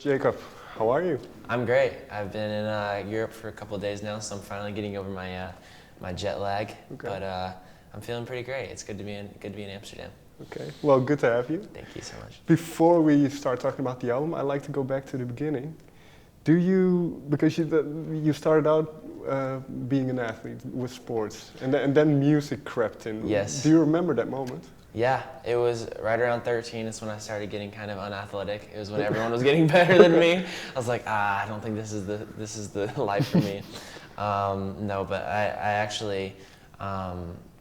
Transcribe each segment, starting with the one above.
Jacob, how are you? I'm great. I've been in Europe for a couple of days now, so I'm finally getting over my jet lag. Okay. But I'm feeling pretty great. It's good to be in Amsterdam. Okay, well, good to have you. Thank you so much. Before we start talking about the album, I'd like to go back to the beginning. Because you started out being an athlete with sports, and then music crept in. Yes. Do you remember that moment? Yeah, it was right around 13. It's when I started getting kind of unathletic. It was when everyone was getting better than me. I was like, I don't think this is the life for me. No, but I actually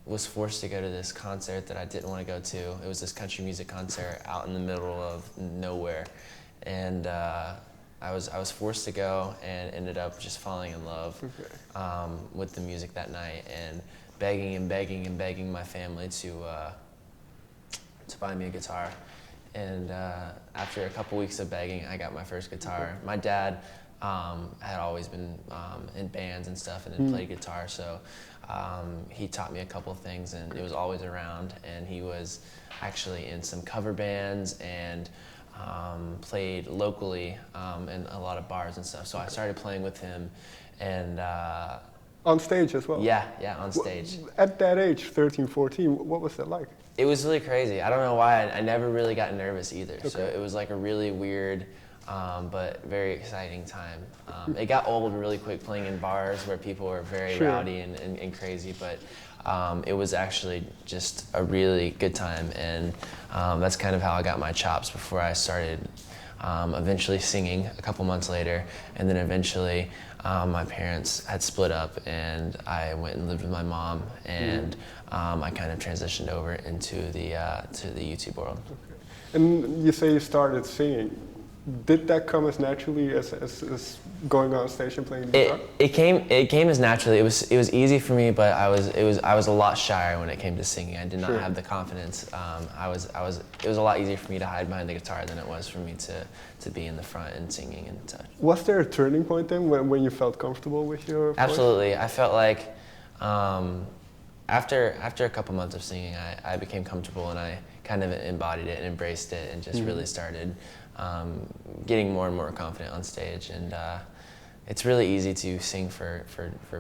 was forced to go to this concert that I didn't want to go to. It was this country music concert out in the middle of nowhere, and I was forced to go and ended up just falling in love with the music that night and begging and begging and begging my family to buy me a guitar. And after a couple weeks of begging, I got my first guitar. My dad had always been in bands and stuff and had played guitar, so he taught me a couple things, and it was always around. And he was actually in some cover bands and played locally in a lot of bars and stuff. So I started playing with him, and On stage as well? Yeah, on stage. At that age, 13, 14, what was that like? It was really crazy. I don't know why. I never really got nervous either. Okay. So it was like a really weird, but very exciting time. It got old really quick playing in bars where people were very rowdy and crazy, but it was actually just a really good time. And that's kind of how I got my chops before I started eventually singing a couple months later. And then eventually my parents had split up, and I went and lived with my mom, and I kind of transitioned over into the YouTube world. Okay. And you say you started singing. Did that come as naturally as going on stage and playing the guitar? It came as naturally. It was easy for me, but I was a lot shyer when it came to singing. I did not have the confidence. It was a lot easier for me to hide behind the guitar than it was for me to be in the front and singing and such. Was there a turning point then when you felt comfortable with your voice? Absolutely. I felt like after a couple months of singing, I became comfortable, and I kind of embodied it and embraced it, and just really started getting more and more confident on stage. And it's really easy to sing for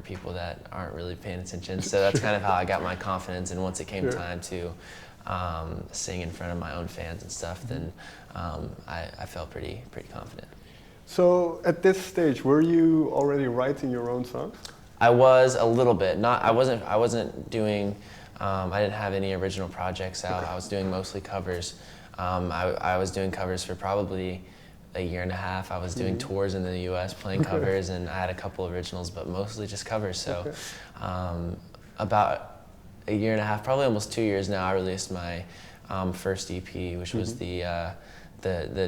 people that aren't really paying attention. So that's kind of how I got my confidence. And once it came time to sing in front of my own fans and stuff, then I felt pretty confident. So at this stage, were you already writing your own songs? I was a little bit. I wasn't doing. I didn't have any original projects out. I was doing mostly covers. I was doing covers for probably a year and a half. I was doing tours in the U.S. playing covers, and I had a couple originals, but mostly just covers. So about a year and a half, probably almost 2 years now, I released my first EP, which was the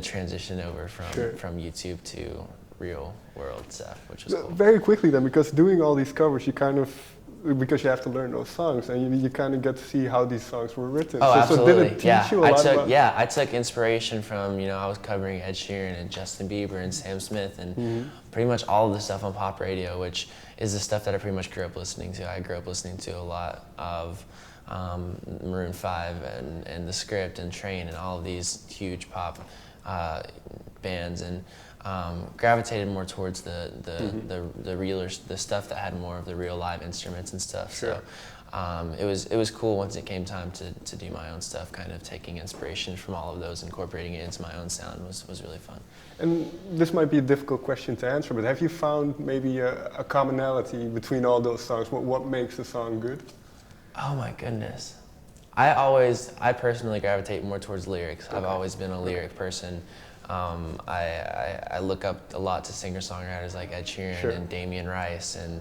transition over from YouTube to real world stuff, which was cool. Very quickly then, because doing all these covers, because you have to learn those songs, and you kind of get to see how these songs were written. Oh, absolutely. So did it teach you a lot about... I took inspiration from, I was covering Ed Sheeran and Justin Bieber and Sam Smith and pretty much all of the stuff on pop radio, which is the stuff that I pretty much grew up listening to. I grew up listening to a lot of Maroon 5 and The Script and Train and all of these huge pop bands, and gravitated more towards the realer, the stuff that had more of the real live instruments and stuff. So it was cool once it came time to do my own stuff. Kind of taking inspiration from all of those, incorporating it into my own sound was really fun. And this might be a difficult question to answer, but have you found maybe a commonality between all those songs? What makes a song good? Oh my goodness. I personally gravitate more towards lyrics. I've always been a lyric person. I look up a lot to singer-songwriters like Ed Sheeran and Damien Rice and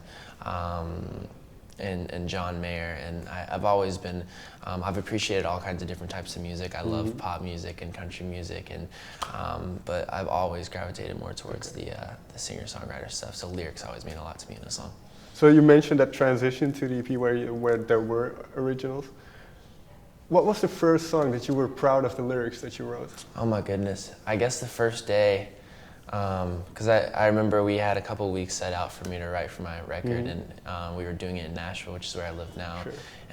John Mayer, and I've always been, I've appreciated all kinds of different types of music. I love pop music and country music, and but I've always gravitated more towards the singer-songwriter stuff. So lyrics always mean a lot to me in a song. So you mentioned that transition to the EP where there were originals. What was the first song that you were proud of the lyrics that you wrote? Oh my goodness. I guess the first day, because I remember we had a couple weeks set out for me to write for my record, and we were doing it in Nashville, which is where I live now.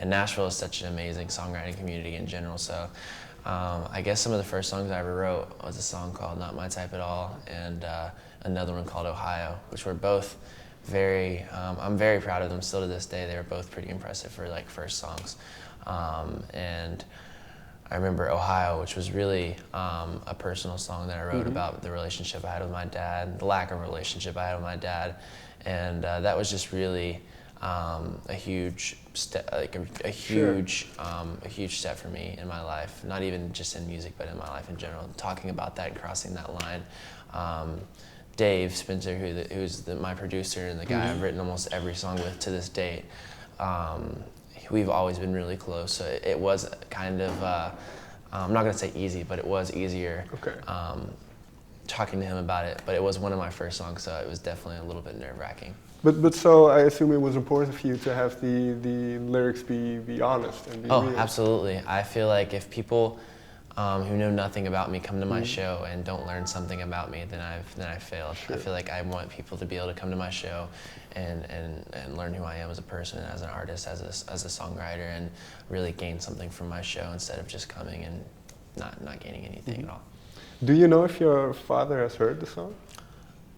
And Nashville is such an amazing songwriting community in general, so I guess some of the first songs I ever wrote was a song called Not My Type at All, and another one called Ohio, which were both very, I'm very proud of them still to this day. They were both pretty impressive for like first songs. And I remember Ohio, which was really a personal song that I wrote about the relationship I had with my dad, the lack of relationship I had with my dad. And that was just really a huge step, like a huge step for me in my life. Not even just in music, but in my life in general. Talking about that and crossing that line. Dave Spencer, who's my producer and the guy I've written almost every song with to this date, we've always been really close. So it was kind of, I'm not going to say easy, but it was easier talking to him about it. But it was one of my first songs, so it was definitely a little bit nerve-wracking. But so I assume it was important for you to have the lyrics be honest and be real. Absolutely. I feel like if people who know nothing about me come to my show and don't learn something about me, then I've failed. Sure. I feel like I want people to be able to come to my show and learn who I am as a person, as an artist, as a songwriter, and really gain something from my show instead of just coming and not gaining anything at all. Do you know if your father has heard the song?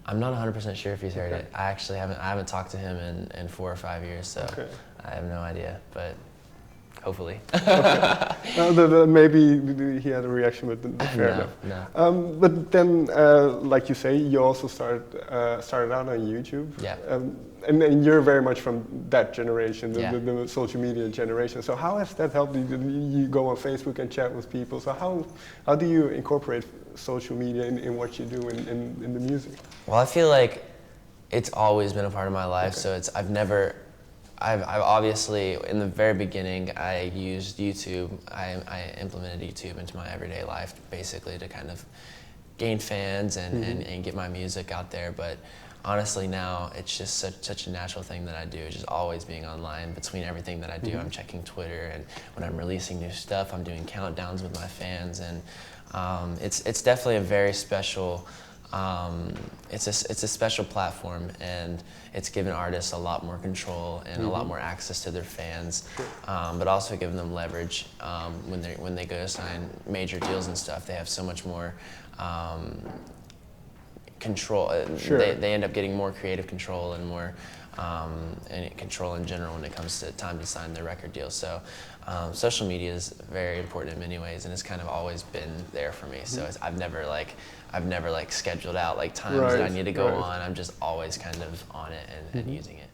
I'm not 100% sure if he's heard it. I actually haven't talked to him in 4 or 5 years, so I have no idea, but hopefully. Maybe he had a reaction, but fair enough. No. But then, like you say, you also started out on YouTube. Yeah. And you're very much from that generation, Yeah. the social media generation. So how has that helped you? You go on Facebook and chat with people. So how do you incorporate social media in what you do in the music? Well, I feel like it's always been a part of my life. So I've obviously, in the very beginning, I used YouTube. I implemented YouTube into my everyday life, basically to kind of gain fans and get my music out there. But honestly, now it's just such a natural thing that I do, just always being online. Between everything that I do, I'm checking Twitter, and when I'm releasing new stuff, I'm doing countdowns with my fans, and it's definitely a very special. It's a special platform, and it's given artists a lot more control and a lot more access to their fans, but also giving them leverage when they go to sign major deals and stuff. They have so much more control. They end up getting more creative control and more control in general when it comes to time to sign their record deal. So social media is very important in many ways, and it's kind of always been there for me. So I've never scheduled out like times that I need to go on. I'm just always kind of on it and using it.